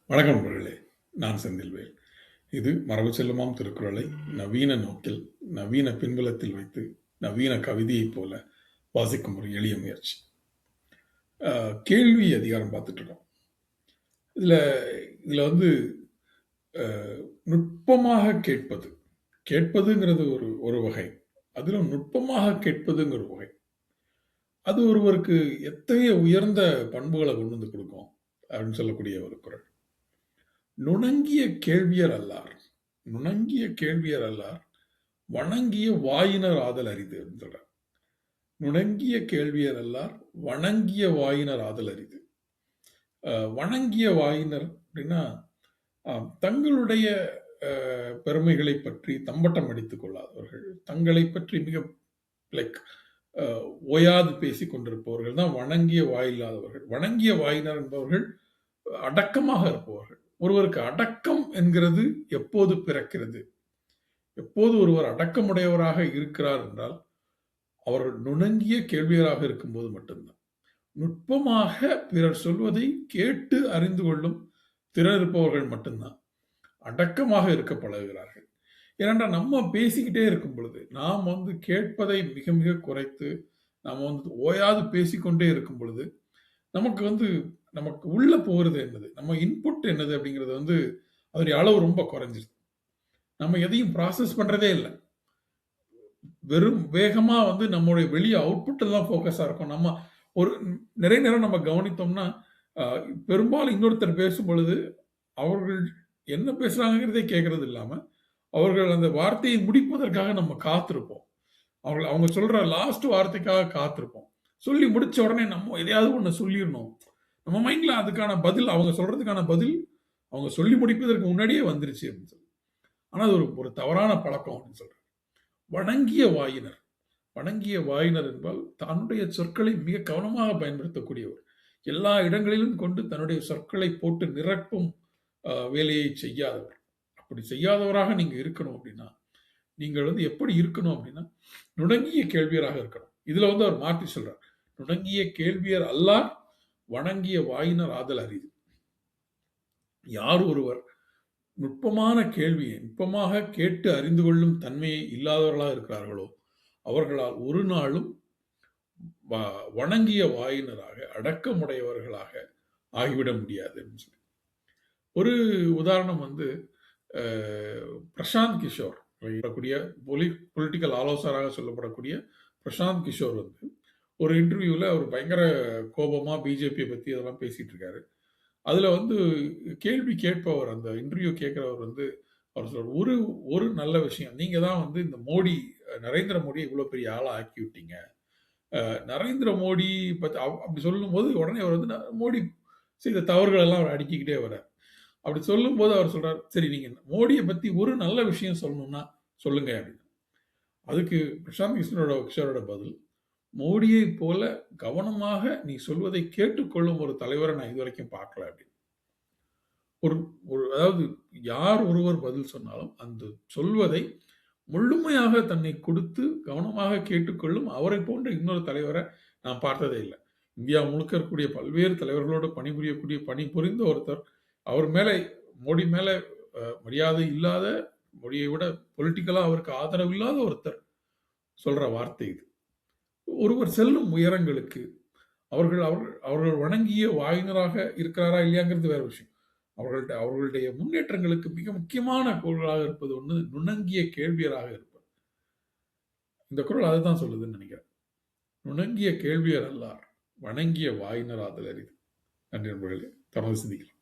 வணக்கம் நண்பர்களே! நான் செந்தில்வேல். இது மரபு செல்லுமாம் திருக்குறளை நவீன நோக்கில், நவீன பின்புலத்தில் வைத்து, நவீன கவிதையைப் போல வாசிக்கும் ஒரு எளிய முயற்சி. கேள்வி அதிகாரம் பார்த்துட்டுருக்கோம். இதுல இதுல வந்து அ நுட்பமாக கேட்பது. கேட்பதுங்கிறது ஒரு ஒரு வகை. அதிலும் நுட்பமாக கேட்பதுங்கிற ஒரு வகை. அது ஒருவருக்கு எத்தகைய உயர்ந்த பண்புகள கொண்டு வந்து குடுக்கும், அப்படின்னு சொல்லக்கூடிய ஒரு குறள். "நுணங்கிய கேள்வியர் அல்லார், நுணங்கிய கேள்வியர் அல்லார், வணங்கிய வாயினர் ஆதல் அரிது" அப்படின்னு சொல்றார். "நுணங்கிய கேள்வியர் அல்லார், வணங்கிய வாயினர் ஆதல் அரிது." வணங்கிய வாயினர் அப்படின்னா, தங்களுடைய பெருமைகளை பற்றி தம்பட்டம் அடித்துக் கொள்ளாதவர்கள், தங்களை பற்றி மிக லைக் அ ஓயாது பேசிக் கொண்டிருப்பவர்கள் தான் வணங்கிய வாயில்லாதவர்கள். வணங்கிய வாயினர் என்பவர்கள் அடக்கமாக இருப்பவர்கள். ஒருவருக்கு அடக்கம் என்கிறது எப்போது பிறக்கிறது? எப்போது ஒருவர் அடக்கமுடையவராக இருக்கிறார் என்றால், அவர்கள் நுணங்கிய கேள்வியராக இருக்கும்போது மட்டும்தான். நுட்பமாக பிறர் சொல்வதை கேட்டு அறிந்து கொள்ளும் திறன் இருப்பவர்கள் மட்டும்தான் அடக்கமாக இருக்க பழகுகிறார்கள். ஏனென்றால் நம்ம பேசிக்கிட்டே இருக்கும் பொழுது, நாம் கேட்பதை மிக மிக குறைத்து, நாம் ஓயாது பேசிக்கொண்டே இருக்கும் பொழுது, நமக்கு நமக்கு உள்ள போறது என்னது? நம்ம இன்புட் என்னது? அப்படிங்கிறது அதனுடைய அளவு ரொம்ப குறைஞ்சிருது. நம்ம எதையும் ப்ராசஸ் பண்றதே இல்ல. வெறும் வேகமா நம்முடைய வெளிய அவுட்புட்ல தான் ஃபோக்கஸா இருக்கும். நம்ம ஒரு நிறைய நேரம் நம்ம கவனித்தோம்னா, அ பெரும்பாலும் இன்னொருத்தர் பேசும்பொழுது, அவர்கள் என்ன பேசுறாங்கங்கிறதே கேட்கறது இல்லாம, அவர்கள் அந்த வார்த்தையை முடிப்பதற்காக நம்ம காத்திருப்போம். அவங்க சொல்ற லாஸ்ட் வார்த்தைக்காக காத்திருப்போம். சொல்லி முடிச்ச உடனே நம்ம எதையாவது ஒண்ணு சொல்லிறணும். நம்ம மைண்ட்ல அதுக்கான பதில், அவங்க சொல்றதுக்கான பதில், அவங்க சொல்லி முடிப்பதற்கு முன்னாடியே வந்துருச்சு அப்படின்னு சொல்லி. ஆனா அது ஒரு ஒரு தவறான பழக்கம் அப்படின்னு சொல்றேன். வணங்கிய வாயினர். வணங்கிய வாயினர் என்பால் தன்னுடைய சொற்களை மிக கவனமாக பயன்படுத்தக்கூடியவர். எல்லா இடங்களிலும் கொண்டு தன்னுடைய சொற்களை போட்டு நிரப்பும் வேலையை செய்யாதவர். அப்படி செய்யாதவராக நீங்க இருக்கணும் அப்படின்னா, நீங்கள் எப்படி இருக்கணும் அப்படின்னா, நுணங்கிய கேள்வியராக இருக்கணும். இதுல அவர் மாற்றி சொல்றார். நுணங்கிய கேள்வியர் அல்லார், வணங்கிய வாயினர் ஆதல் அரிது. யார் ஒருவர் நுட்பமான கேள்வியை நுட்பமாக கேட்டு அறிந்து கொள்ளும் தன்மையை இல்லாதவர்களாக இருக்கிறார்களோ, அவர்களால் ஒரு நாளும் வணங்கிய வாயினராக, அடக்கமுடையவர்களாக ஆகிவிட முடியாது. ஒரு உதாரணம் அ பிரசாந்த் கிஷோர் கூடிய பொலிட்டிக்கல் ஆலோசகராக சொல்லப்படக்கூடிய பிரசாந்த் கிஷோர் ஒரு இன்டர்வியூல அவர் பயங்கர கோபமா பிஜேபியை பத்தி அதெல்லாம் பேசிட்டு இருக்காரு. அதுல கேள்வி கேட்பவர், அந்த இன்டர்வியூ கேட்கிறவர் அவர் சொல்றார், ஒரு ஒரு நல்ல விஷயம். நீங்க தான் இந்த மோடி, நரேந்திர மோடிய இவ்வளவு பெரிய ஆளா ஆக்கி விட்டீங்க. நரேந்திர மோடி பத்தி அப்படி சொல்லும்போது உடனே அவர் மோடி செய்த தவறுகள் எல்லாம் அவர் அடுக்கிக்கிட்டே வர்றார். அப்படி சொல்லும்போது அவர் சொல்றார், சரி நீங்க மோடிய பத்தி ஒரு நல்ல விஷயம் சொல்லணும்னா சொல்லுங்க அப்படின்னு. அதுக்கு பிரசாந்த் கிஷோரோட பதில், மோடியை போல கவனமாக நீ சொல்வதை கேட்டுக்கொள்ளும் ஒரு தலைவரை நான் இதுவரைக்கும் பார்க்கல அப்படின்னு. ஒரு ஒரு அதாவது யார் ஒருவர் பதில் சொன்னாலும் அந்த சொல்வதை முழுமையாக தன்னை கொடுத்து கவனமாக கேட்டுக்கொள்ளும் அவரை போன்ற இன்னொரு தலைவரை நான் பார்த்ததே இல்ல. இந்தியா முழுக்க இருக்கக்கூடிய பல்வேறு தலைவர்களோடு பணிபுரியக்கூடிய பணிபுரிந்த ஒருத்தர், அவர் மேல மோடி மேல மரியாதை இல்லாத, மோடியை விட பொலிட்டிக்கலா அவருக்கு ஆதரவு இல்லாத ஒருத்தர் சொல்ற வார்த்தை இது. ஒருவர் செல்லும் உயரங்களுக்கு அவர்கள் அவர்கள் அவர்கள் வணங்கிய வாயினராக இருக்கிறாரா இல்லையாங்கிறது வேற விஷயம். அவர்களுடைய முன்னேற்றங்களுக்கு மிக முக்கியமான கூறுகளாக இருப்பது நுணங்கிய கேள்வியராக இருப்பது. இந்த குறள் அதுதான் சொல்லுதுன்னு நினைக்கிறேன். நுணங்கிய கேள்வியர் அல்லார், வணங்கிய வாயினர் ஆதல் அரிது. நன்றி நண்பர்களே. தொடர்ந்து சிந்திக்கலாம்.